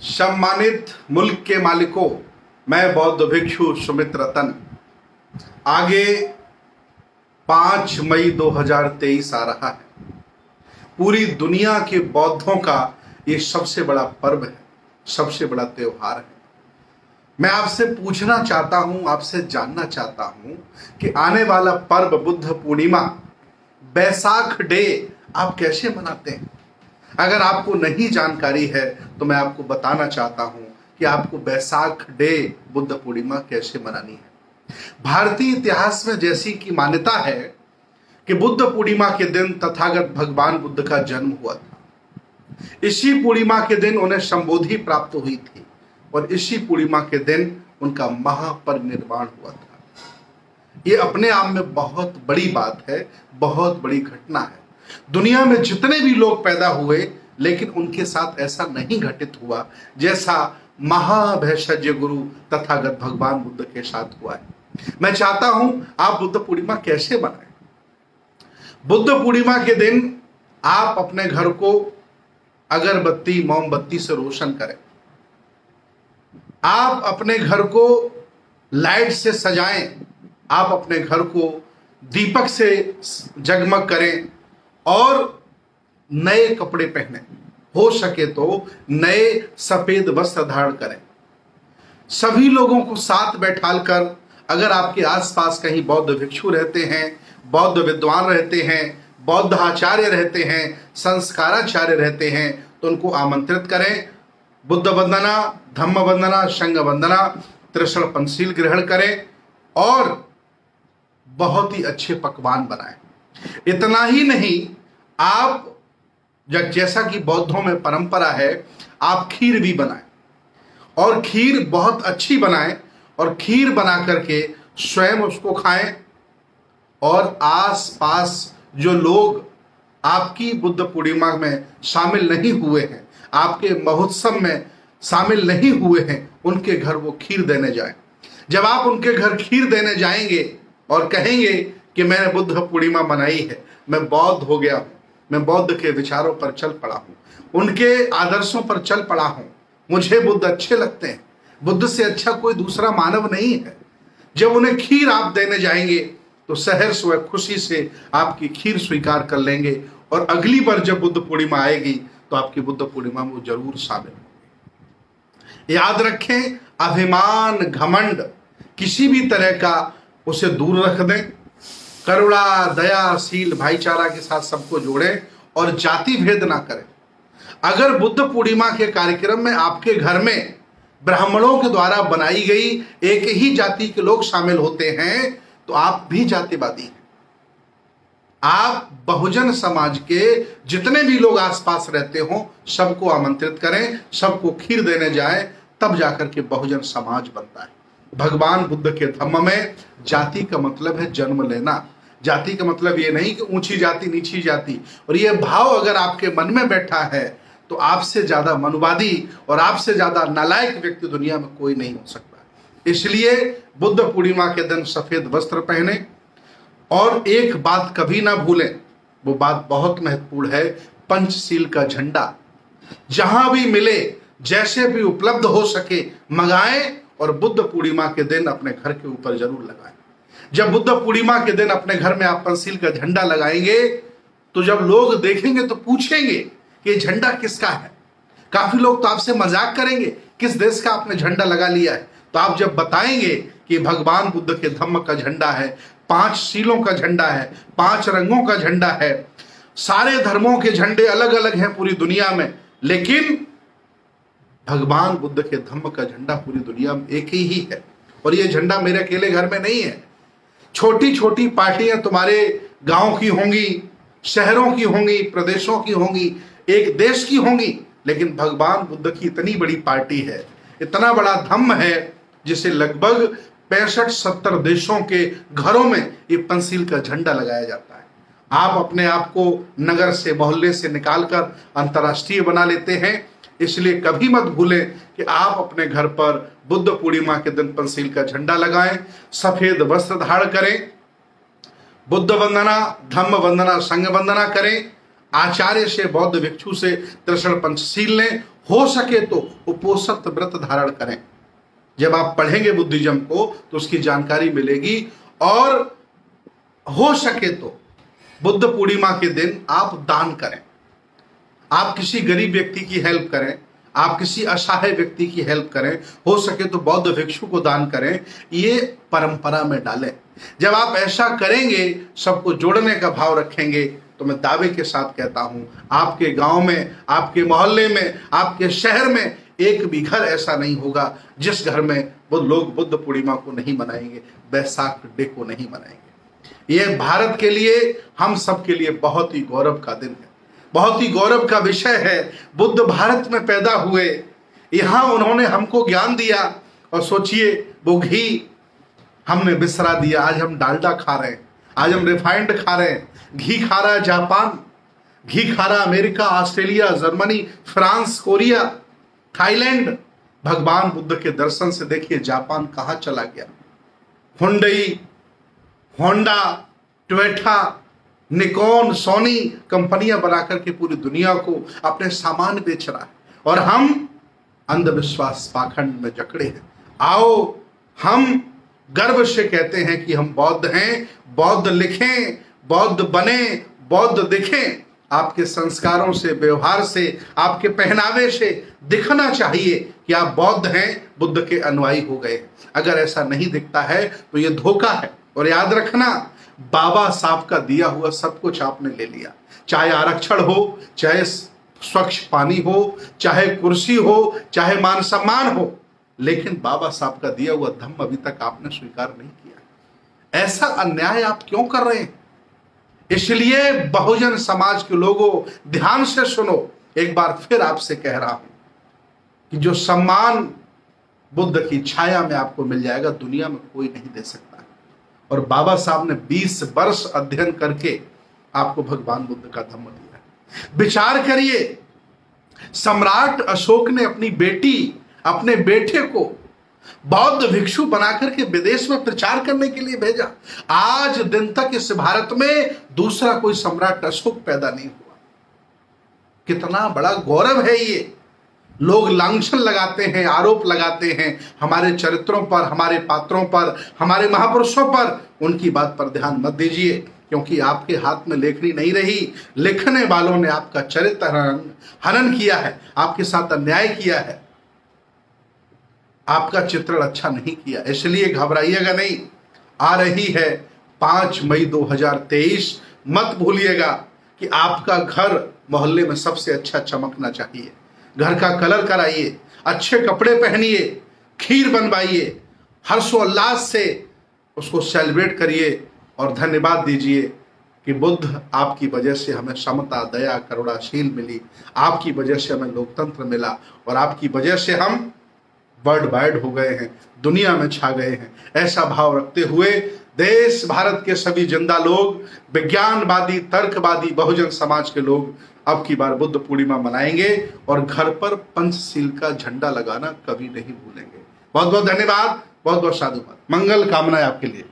सम्मानित मुल्क के मालिकों, मैं बौद्ध भिक्षु सुमित रतन। आगे 5 मई 2023 आ रहा है। पूरी दुनिया के बौद्धों का ये सबसे बड़ा पर्व है, सबसे बड़ा त्योहार है। मैं आपसे पूछना चाहता हूं, आपसे जानना चाहता हूं कि आने वाला पर्व बुद्ध पूर्णिमा, बैसाख डे आप कैसे मनाते हैं? अगर आपको नहीं जानकारी है तो मैं आपको बताना चाहता हूं कि आपको बैसाख डे बुद्ध पूर्णिमा कैसे मनानी है। भारतीय इतिहास में जैसी की मान्यता है कि बुद्ध पूर्णिमा के दिन तथागत भगवान बुद्ध का जन्म हुआ था। इसी पूर्णिमा के दिन उन्हें संबोधि प्राप्त हुई थी और इसी पूर्णिमा के दिन उनका महापरिनिर्वाण हुआ था। ये अपने आप में बहुत बड़ी बात है, बहुत बड़ी घटना है। दुनिया में जितने भी लोग पैदा हुए, लेकिन उनके साथ ऐसा नहीं घटित हुआ जैसा महाभैषज्य गुरु तथागत भगवान बुद्ध के साथ हुआ है। मैं चाहता हूं आप बुद्ध पूर्णिमा कैसे मनाएं। बुद्ध पूर्णिमा के दिन आप अपने घर को अगरबत्ती मोमबत्ती से रोशन करें। आप अपने घर को लाइट से सजाएं। आप अपने घर को दीपक से जगमग करें और नए कपड़े पहने, हो सके तो नए सफेद वस्त्र धारण करें। सभी लोगों को साथ बैठाकर, अगर आपके आसपास कहीं बौद्ध भिक्षु रहते हैं, बौद्ध विद्वान रहते हैं, बौद्ध आचार्य रहते हैं, संस्काराचार्य रहते हैं, तो उनको आमंत्रित करें। बुद्ध वंदना, धम्म वंदना, संघ वंदना, त्रिशल पंचशील ग्रहण करें और बहुत ही अच्छे पकवान बनाएं। इतना ही नहीं, आप जैसा कि बौद्धों में परंपरा है, आप खीर भी बनाएं और खीर बहुत अच्छी बनाएं और खीर बना करके स्वयं उसको खाएं और आस-पास जो लोग आपकी बुद्ध पूर्णिमा में शामिल नहीं हुए हैं, आपके महोत्सव में शामिल नहीं हुए हैं, उनके घर वो खीर देने जाएं। जब आप उनके घर खीर देने जाएंगे और कहेंगे कि मैंने बुद्ध पूर्णिमा मनाई है, मैं बौद्ध हो गया हूं, मैं बौद्ध के विचारों पर चल पड़ा हूं, उनके आदर्शों पर चल पड़ा हूं, मुझे बुद्ध अच्छे लगते हैं, बुद्ध से अच्छा कोई दूसरा मानव नहीं है। जब उन्हें खीर आप देने जाएंगे तो सहर्ष व खुशी से आपकी खीर स्वीकार कर लेंगे और अगली बार जब बुद्ध पूर्णिमा आएगी तो आपकी बुद्ध पूर्णिमा में जरूर शामिल होंगे। याद रखें, अभिमान घमंड किसी भी तरह का उसे दूर रख दें। करुणा, दया, शील, भाईचारा के साथ सबको जोड़ें और जाति भेद ना करें। अगर बुद्ध पूर्णिमा के कार्यक्रम में आपके घर में ब्राह्मणों के द्वारा बनाई गई एक ही जाति के लोग शामिल होते हैं तो आप भी जातिवादी हैं। आप बहुजन समाज के जितने भी लोग आसपास रहते हो सबको आमंत्रित करें, सबको खीर देने जाएं, तब जाकर के बहुजन समाज बनता है। भगवान बुद्ध के धम्म में जाति का मतलब है जन्म लेना। जाति का मतलब ये नहीं कि ऊंची जाति नीची जाति। और ये भाव अगर आपके मन में बैठा है तो आपसे ज्यादा मनुवादी और आपसे ज्यादा नालायक व्यक्ति दुनिया में कोई नहीं हो सकता। इसलिए बुद्ध पूर्णिमा के दिन सफेद वस्त्र पहने और एक बात कभी ना भूलें, वो बात बहुत महत्वपूर्ण है, पंचशील का झंडा जहां भी मिले, जैसे भी उपलब्ध हो सके मंगाएं और बुद्ध पूर्णिमा के दिन अपने घर के ऊपर जरूर लगाएं। जब बुद्ध पूर्णिमा के दिन अपने घर में आप पंचशील का झंडा लगाएंगे तो जब लोग देखेंगे तो पूछेंगे कि ये झंडा किसका है। काफी लोग तो आपसे मजाक करेंगे, किस देश का आपने झंडा लगा लिया है। तो आप जब बताएंगे कि भगवान बुद्ध के धम्म का झंडा है, 5 शीलों का झंडा है, 5 रंगों का झंडा है, सारे धर्मों के झंडे अलग अलग हैं पूरी दुनिया में, लेकिन भगवान बुद्ध के धम्म का झंडा पूरी दुनिया में एक ही है। और ये झंडा मेरे अकेले घर में नहीं है। छोटी छोटी पार्टियां तुम्हारे गांव की होंगी, शहरों की होंगी, प्रदेशों की होंगी, एक देश की होंगी, लेकिन भगवान बुद्ध की इतनी बड़ी पार्टी है, इतना बड़ा धम्म है, जिसे लगभग 65-70 देशों के घरों में ये पंचशील का झंडा लगाया जाता है। आप अपने आप को नगर से, मोहल्ले से निकालकर अंतर्राष्ट्रीय बना लेते हैं। इसलिए कभी मत भूलें कि आप अपने घर पर बुद्ध पूर्णिमा के दिन पंचशील का झंडा लगाएं, सफेद वस्त्र धारण करें, बुद्ध वंदना, धम्म वंदना, संघ वंदना करें, आचार्य से, बौद्ध भिक्षु से त्रिशल पंचशील लें हो सके तो उपोषित व्रत धारण करें। जब आप पढ़ेंगे बुद्धिज्म को तो उसकी जानकारी मिलेगी। और हो सके तो बुद्ध पूर्णिमा के दिन आप दान करें, आप किसी गरीब व्यक्ति की हेल्प करें, आप किसी असहाय व्यक्ति की हेल्प करें, हो सके तो बौद्ध भिक्षु को दान करें, ये परंपरा में डालें। जब आप ऐसा करेंगे, सबको जोड़ने का भाव रखेंगे, तो मैं दावे के साथ कहता हूं आपके गांव में, आपके मोहल्ले में, आपके शहर में एक भी घर ऐसा नहीं होगा जिस घर में वो लोग बुद्ध पूर्णिमा को नहीं मनाएंगे, बैसाख डे को नहीं मनाएंगे। ये भारत के लिए, हम सब के लिए बहुत ही गौरव का दिन है, बहुत ही गौरव का विषय है। बुद्ध भारत में पैदा हुए, यहां उन्होंने हमको ज्ञान दिया, और सोचिए वो घी हमने बिसरा दिया, आज हम डालडा खा रहे हैं, आज हम रिफाइंड खा रहे हैं। घी खा रहा है जापान, घी खा रहा America, Australia, Germany, France, Korea, Thailand. भगवान बुद्ध के दर्शन से देखिए जापान कहां चला गया। Hyundai, Honda, Toyota, Nikon, Sony कंपनियां बनाकर के पूरी दुनिया को अपने सामान बेच रहा है, और हम अंधविश्वास पाखंड में जकड़े हैं। आओ हम गर्व से कहते हैं कि हम बौद्ध हैं, बौद्ध लिखें, बौद्ध बने, बौद्ध दिखें। आपके संस्कारों से, व्यवहार से, आपके पहनावे से दिखना चाहिए कि आप बौद्ध हैं, बुद्ध के अनुयायी हो गए। अगर ऐसा नहीं दिखता है तो यह धोखा है। और याद रखना, बाबा साहब का दिया हुआ सब कुछ आपने ले लिया, चाहे आरक्षण हो, चाहे स्वच्छ पानी हो, चाहे कुर्सी हो, चाहे मान सम्मान हो, लेकिन बाबा साहब का दिया हुआ धम्म अभी तक आपने स्वीकार नहीं किया। ऐसा अन्याय आप क्यों कर रहे हैं? इसलिए बहुजन समाज के लोगों, ध्यान से सुनो, एक बार फिर आपसे कह रहा हूं कि जो सम्मान बुद्ध की छाया में आपको मिल जाएगा, दुनिया में कोई नहीं दे सकता है। और बाबा साहब ने 20 वर्ष अध्ययन करके आपको भगवान बुद्ध का धम्म दिया है। विचार करिए, सम्राट अशोक ने अपनी बेटी, अपने बेटे को बौद्ध भिक्षु बनाकर के विदेश में प्रचार करने के लिए भेजा। आज दिन तक इस भारत में दूसरा कोई सम्राट अशोक पैदा नहीं हुआ। कितना बड़ा गौरव है ये। लोग लांछन लगाते हैं, आरोप लगाते हैं हमारे चरित्रों पर, हमारे पात्रों पर, हमारे महापुरुषों पर। उनकी बात पर ध्यान मत दीजिए, क्योंकि आपके हाथ में लेखनी नहीं रही। लिखने वालों ने आपका चरित्र हनन किया है, आपके साथ अन्याय किया है, आपका चित्रण अच्छा नहीं किया। इसलिए घबराइएगा नहीं। आ रही है 5 मई 2023। मत भूलिएगा कि आपका घर मोहल्ले में सबसे अच्छा चमकना चाहिए। घर का कलर कराइए, अच्छे कपड़े पहनिए, खीर बनवाइए, हर्षोल्लास से उसको सेलिब्रेट करिए और धन्यवाद दीजिए कि बुद्ध आपकी वजह से हमें समता, दया, करुणाशील मिली, आपकी वजह से हमें लोकतंत्र मिला, और आपकी वजह से हम वर्ल्ड वाइड हो गए हैं, दुनिया में छा गए हैं। ऐसा भाव रखते हुए देश भारत के सभी जिंदा लोग, विज्ञानवादी, तर्कवादी, बहुजन समाज के लोग अब की बार बुद्ध पूर्णिमा मनाएंगे, और घर पर पंचशील का झंडा लगाना कभी नहीं भूलेंगे। बहुत बहुत धन्यवाद, बहुत बहुत साधुवाद, मंगल कामनाएं आपके लिए।